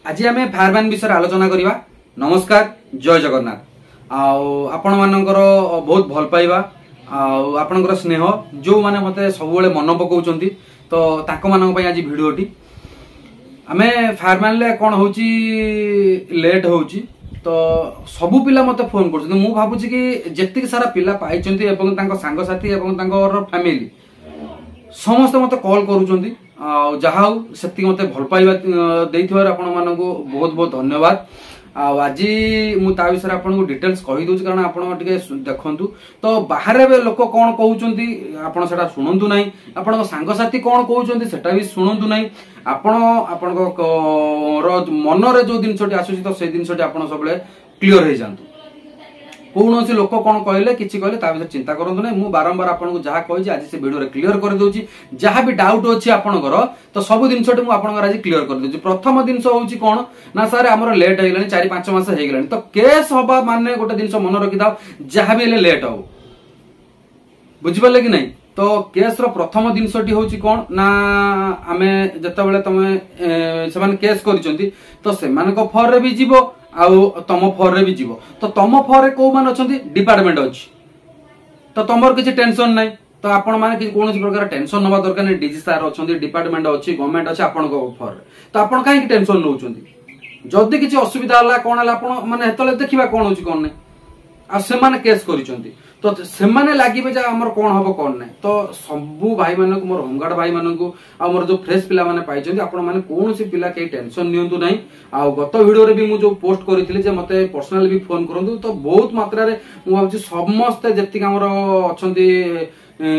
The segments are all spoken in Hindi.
आज आम फायरमैन विषय आलोचना करवा। नमस्कार, जय जगन्नाथ। आपण मानकर बहुत भल पाइबा आपणकर स्नेह जो माने मते सब मन पकाउछंती तो ताको मानक पई आज भिडियोटी आम फायरमैन ले कौन होची लेट होची तो सबु पिला मते फोन कर मु भाबुची कि जेतिक सारा पिला पाइछंती एवं तांको सांगसाथी एवं तांको फैमिली समस्त मते कॉल करूछंती जहा से मते भल पाइबा देइथिबार आपण मानक बहुत बहुत धन्यवाद। आज मुझे विषय आपको डिटेल्स कही दूसरी कारण आपड़ देखु तो बाहर लोक कौन कहते आपड़ से शुणु ना आपण सांगसाथी कौन कहते सेटा भी शुणु ना आपण मन जो जिनस आसूसी तो से जिनस सब क्लीयर हो जातु। कौन सी लोक कौन कहले कि कहले चिंता करूँ ना मुझे बारंबार आपको जहाँ कही आज से वीडियो क्लीयर कर दूसरी जहाँ भी डाउट अच्छी आपंकर तो सब जिनस आज क्लीयर कर दूसरी। प्रथम जिनस हूँ कौन ना सर आमर लेट हो 4-5 मास हो तो केस हवा माने गोटे जिनस मन रखी था जहाँ भी लेट हो बुझिपारे कि नहीं। तो केस प्रथम जिनसटी हूँ कौन ना आम जिते तुम केस कर तो से फर भी जीव आउ तम फर रे भी जीव तो तम फर रे को मान अच्छी डिपार्टमेंट अच्छी तो तुम किसी टेंशन ना तो आपण मैंने कौन प्रकार टेंशन नवा दरकार नहीं। डीजी सार अच्छा डिपार्टमेंट अच्छी गवर्नमेंट अच्छी आपण फर तो आप कहीं टेंशन नौ जदि किसी असुविधा है कौन है मैंने देखा कौन हो कौन नहीं आ केस कर तो सेमाने लागिबे जे हमर कोन हबो कोन नै तो सबु भाई मानक मोर होमगार्ड भाई मानक आ मोर जो फ्रेश पिला माने पाइछन आपण माने कोनोसी पिला के टेंशन नियंतु नै। आ गत वीडियो रे भी मु जो पोस्ट करिथिले जे मते पर्सनल भी फोन करंतु तो बहुत मात्रा रे मु भाबछि समस्त जेतिक हमर अछंती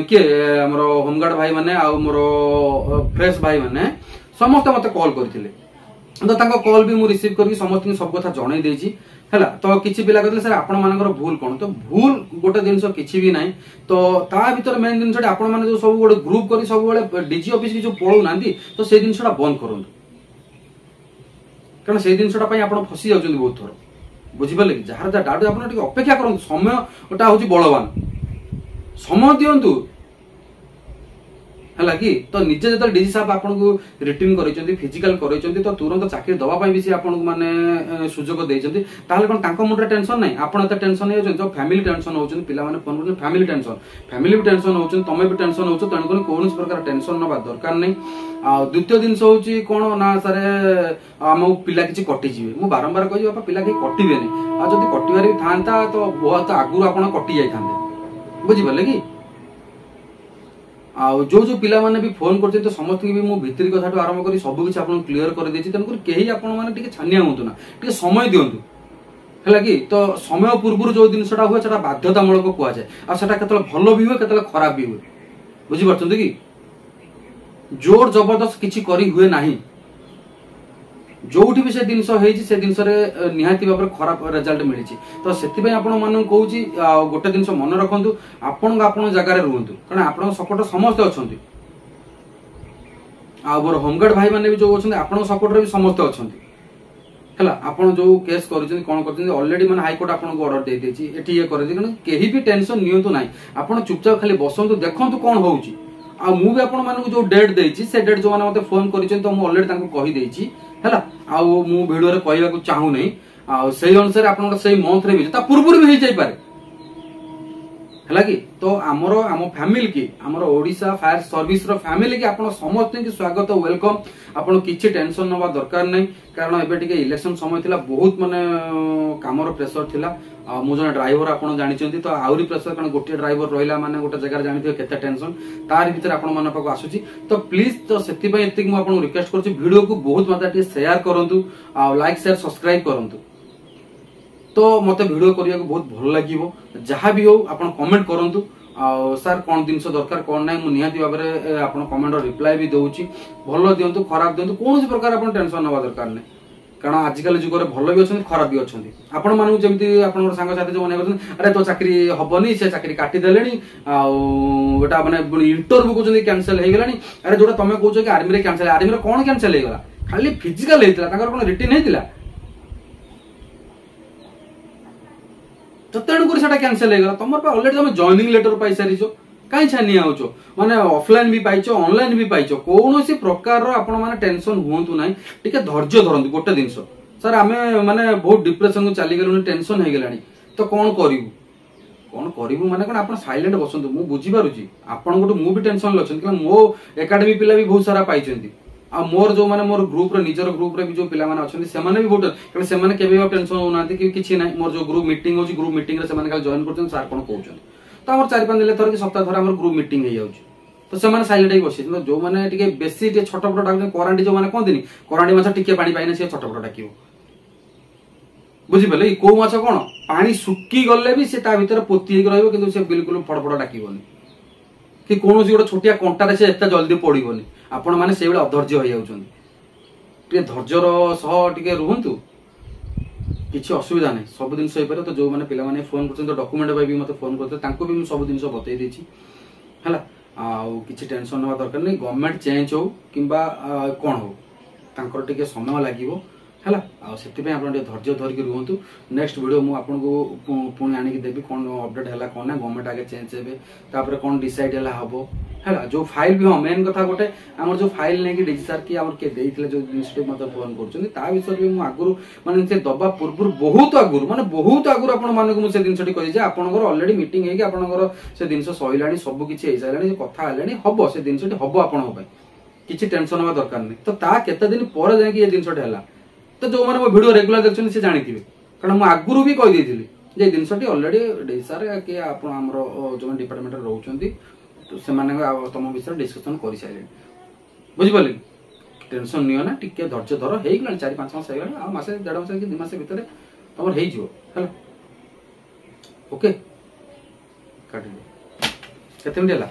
के हमर होमगार्ड भाई माने आ मोर फ्रेश भाई माने समस्त मते कॉल करथिले तो तांको कॉल भी मु रिसीव करके समस्त सब कथा जणाई देछि हैला। तो किछि पिला कहले सर आपण मानकर भूल कोन तो भूल गोटे जिनस किछि भी नाही तो ता भीतर मेन जिनसटा आपण माने जो सब गोटे ग्रुप करी सब गोटे डीजी ऑफिस की जो पळौ नांदी तो से जिनसटा बंद करंतु कारण से जिनसटा पई आपण फसी जाउछन बहुत थोर बुझिबले कि जहार जा डाउट आपण टिके अपेक्षा करंतु समय ओटा होची बळवान समय दियंतु है कि तो निजे जो डीजी साहब आपको रिटर्न कर फिजिकल कर तो तुरंत चाकरी दवाई भी सी आपको माने सुजोग देते कौन मुंडे टेंशन ना आप टेंशन हो फैमिली टेंशन हो पिला फोन कर फैमिली भी टेंशन हो तुम भी टेंशन हो तेणुक कौन प्रकार टेंशन ना दरकार नहीं। द्वितीय जिनस हूँ कौन ना सर आम पिला किसी कटिजे मुझे बारंबार कही बापा पिला कहीं कटे जब कटार था तो बहुत आगुरी आप कटि जाते बुझिपारे कि जो जो पिला माने भी फोन करते तो समस्त भी मु भितरी कथा आरंभ कर सब किसी आपको क्लीयर कर देछि तेणुक कहीं आपने छानिया हूँ ना टे समय दिंतु है कि तो समय पूर्व जो जिनसा हुए से बाध्यतामूलक कहुए आ भल भी हुए के खराब भी हुए बुझीपार कि जोर जबरदस्त किसी करी हुए नहीं जो भी से जिनस से जिनस निहाती भाव खराब रिजल्ट मिली तो से कहूँ गोटे जिन मन रखु आपण जगार रुहतु कारण आप सपोर्ट समस्त अच्छा मोर होमगार्ड भाई मैंने भी जो अच्छा आप सपोर्ट भी समस्त अच्छा है आप जो केस कर कौन कर ऑलरेडी मैंने हाईकोर्ट आपको ऑर्डर दे देछि एठी ये कर कहीं भी टेंशन नियंतु ना आप चुपचाप खाली बसंतु देखंतु कौन होउची आ मु भी आपण मानक जो डेट देछि से डेट जो माने मते फोन करिसेन तो मु ऑलरेडी तांको कहि देछि हैला आ मु वीडियो रे कहबा को चाहू नै आ सेही अनुसार आपण सेही मंथ रे भी ता पूर्व भी जाई पारे हैला कि तो आमर आम फैमिली की आमर ओडिशा फायर सर्विस रो फैमिली की आपण समस्त की स्वागत वेलकम आपण किछि टेंशन नबा दरकार नै कारण एबे टिके इलेक्शन समय थिला बहुत माने कामर प्रेशर थिला मु जने ड्राइवर आपण जानिचंती तो आउरी प्रेशर कारण गोटे ड्राइवर रहिला माने गोटे जगह जानिथियो केते टेंशन तार भीतर आपण मन पाको आसुची तो प्लीज तो सेति पय एतिक मु आपण रिक्वेस्ट करछु वीडियो को बहुत मात्रा टे शेयर करंतु आ लाइक शेयर सब्सक्राइब करंतु तो मते वीडियो करिया को बहुत भल लागिवो जहां भी हो आपण कमेंट करंतु सर कौन जिनस दरकार कौन ना मुझे निहाती भाव में आप कमेंट रिप्लाई भी दूसरी भल दिंतु खराब दिंतु कौन प्रकार आप टेंशन ना दरकार नहीं कारण आजिकल जुगर भल भी अच्छा खराब भी अच्छा आपण मानू जमी आप सांगसाथी जो मन अरे तो चाकरी हेनी से चाकरी काटिदेले आटा मैंने इंटरव्यू कहते कैंसल हो गलानी अरे जोटा तुम कौच कि आर्मी कैंसल आर्मी कौन कैंसल हो गला खाली फिजिकल होता कौन रिटर्न होता तो तेणुक कैंसल हो गला तुम ऑलरेडी तुम जॉइनिंग लेटर पाई सारी कहीं छानी आउछ माने ऑफलाइन भी पाइछो ऑनलाइन भी पाइछो कोनोसी प्रकार रो आपण माने टेंशन हुंतु नाही टिके धैर्य धरंतु गोटे दिनस सर आमे माने बहुत डिप्रेशन को चली गेलुनी टेंशन हे गेलानी तो कौन करिवु माने कोन आपण साइलेंट बसंतु मु बुझी पारुची आपण गोटे मु भी टेंशन लछन कि मो एकेडमी पिला भी बहुत सारा पाइछंती आ मोर जो माने मोर ग्रुप रे निजर ग्रुप रे भी जो पिला माने अछंती से माने भी बहुत कारण से माने केबे टेंशन होनांती कि किछि नाही मोर जो ग्रुप मीटिंग होची ग्रुप मीटिंग रे से माने काल जॉइन करछन सर कोन कहउछन तो हमर 4-5 दिन थर कि सप्ताह थर हमर ग्रुप मीटिंग हे जाउची तो से माने साइलेंट ही बसी जो माने टिके बेसी टे छोट छोट डाक कोरांडी जो माने कोन दिनी कोरांडी माछ टिके पानी पाइने से छोट छोट डाकियो बुझी पले को माछ कोन पानी सुक्की गले भी से ता भीतर पोती हे रहइबो किंतु से बिल्कुल फड़फड़ डाकिबोनी कि कोनोसी गोटे छोटिया कंटारे से एते जल्दी पड़िबोनी आपण माने से बेला अधैर्य हो जाउछन टे धैर्यर सह टिके रुहंतु किछि असुविधा नै सब दिन सही पारे तो जो माने पिला माने फोन करछन तो डॉक्यूमेंट भाई भी मते फोन करते तांको भी सब दिन बतै देछि हला आ किछि टेंशन नवा दरकार नै गवर्नमेंट चेंज हो किबा कोन हो तांकर टिके समय लागिवो हला आ सेति पे आपण धैर्य धर के रुहंतु नेक्स्ट वीडियो मु आपन को पुणी आनी के देबी कोन अपडेट हला कोन ना गवर्नमेंट आगे चेंज हेबे तापर कोन डिसाइड हला हबो हला जो फाइल भी मेन कथा गोटे हमर जो फाइल नै कि डीजी सर की हमर के देइथिले जो इन्स्टिट्यूट मत फोन करछन ता विषय भी मु आगुरु माने से दबा पूर्व बहुत आगुरु माने बहुत आगुरु आपण माने को मु से दिनसटी कहि जे आपनकर ऑलरेडी मीटिंग हे कि आपनकर से दिनस सहिलानी सब किछि हे साइलानी कथा हलानी हबो से दिनसटी हबो आपण हो किछि टेंशन होबा दरकार नै तो ता केते दिन पर जाय कि ये दिनसटी हला तो जो माने मो वीडियो रेगुलर देखछन से जानिथिबे कारण मु आगुरु भी कहि देथिली जे दिनसटी ऑलरेडी डेसार के आपण हमरो जो डिपार्टमेंट रे रहउचंती तो से माने तम विषय डिस्कशन करि साइले बुझि पले टेंशन नियो ना टिके धैर्य धर हेइ गला 4-5 मास हेइ गला आ मासे 1.5 मास कि 2 मास भीतर तमर हेइ जिवो हला ओके काटि केते मिनिट हला